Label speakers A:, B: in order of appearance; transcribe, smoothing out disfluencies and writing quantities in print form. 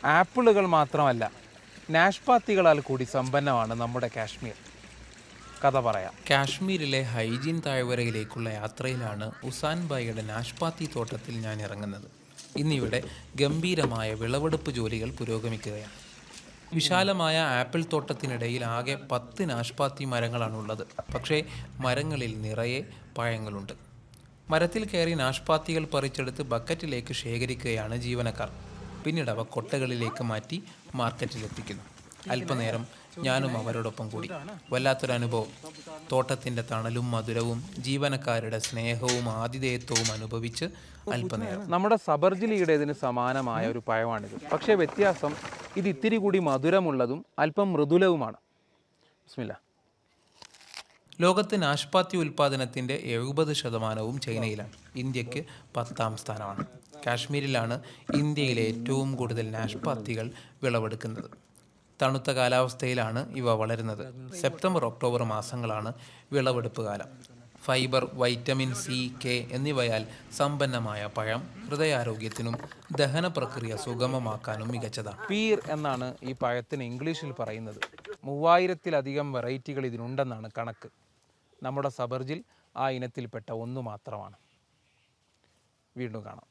A: ആപ്പിളുകൾ മാത്രമല്ല, നാഷ്പാത്തികളാൽ കൂടി സമ്പന്നമാണ് നമ്മുടെ കാശ്മീർ. കഥ പറയാം.
B: കാശ്മീരിലെ ഹൈജീൻ താഴ്വരയിലേക്കുള്ള യാത്രയിലാണ് ഉസാൻ ബായിയുടെ നാഷ്പാത്തി തോട്ടത്തിൽ ഞാൻ ഇറങ്ങുന്നത്. ഇന്നിവിടെ ഗംഭീരമായ വിളവെടുപ്പ് ജോലികൾ പുരോഗമിക്കുകയാണ്. വിശാലമായ ആപ്പിൾ തോട്ടത്തിനിടയിൽ ആകെ 10 നാഷ്പാത്തി മരങ്ങളാണുള്ളത്. പക്ഷേ മരങ്ങളിൽ നിറയെ പഴങ്ങളുണ്ട്. മരത്തിൽ കയറി നാഷ്പാത്തികൾ പറിച്ചെടുത്ത് ബക്കറ്റിലേക്ക് ശേഖരിക്കുകയാണ് ജീവനക്കാർ. പിന്നീട് അവ കൊട്ടകളിലേക്ക് മാറ്റി മാർക്കറ്റിലെത്തിക്കുന്നു. അല്പനേരം ഞാനും അവരോടൊപ്പം കൂടി. വല്ലാത്തൊരനുഭവം. തോട്ടത്തിൻ്റെ തണലും മധുരവും ജീവനക്കാരുടെ സ്നേഹവും ആതിഥേയത്വവും അനുഭവിച്ച് അല്പനേരം.
A: നമ്മുടെ സബർജിലിയുടെ ഇതിന് സമാനമായ ഒരു പഴമാണിത്. പക്ഷേ വ്യത്യാസം, ഇത് ഇത്തിരി കൂടി മധുരമുള്ളതും അല്പം മൃദുലവുമാണ്. ബിസ്മില്ലാ.
B: ലോകത്ത് നാഷ്പാത്തി ഉൽപ്പാദനത്തിൻ്റെ 70% ചൈനയിലാണ്. ഇന്ത്യക്ക് 10ാം സ്ഥാനമാണ്. കാശ്മീരിലാണ് ഇന്ത്യയിലെ ഏറ്റവും കൂടുതൽ നാഷ്പാത്തികൾ വിളവെടുക്കുന്നത്. തണുത്ത കാലാവസ്ഥയിലാണ് ഇവ വളരുന്നത്. സെപ്റ്റംബർ ഒക്ടോബർ മാസങ്ങളാണ് വിളവെടുപ്പ് കാലം. ഫൈബർ, വൈറ്റമിൻ സി, കെ എന്നിവയാൽ സമ്പന്നമായ പഴം ഹൃദയാരോഗ്യത്തിനും ദഹന പ്രക്രിയ സുഗമമാക്കാനും മികച്ചതാണ്.
A: പീർ എന്നാണ് ഈ പഴത്തിന് ഇംഗ്ലീഷിൽ പറയുന്നത്. 3000-ലധികം വെറൈറ്റികൾ ഇതിനുണ്ടെന്നാണ് കണക്ക്. നമ്മുടെ സബർജിൽ ആ ഇനത്തിൽപ്പെട്ട ഒന്ന് മാത്രമാണ്. വീണ്ടും കാണാം.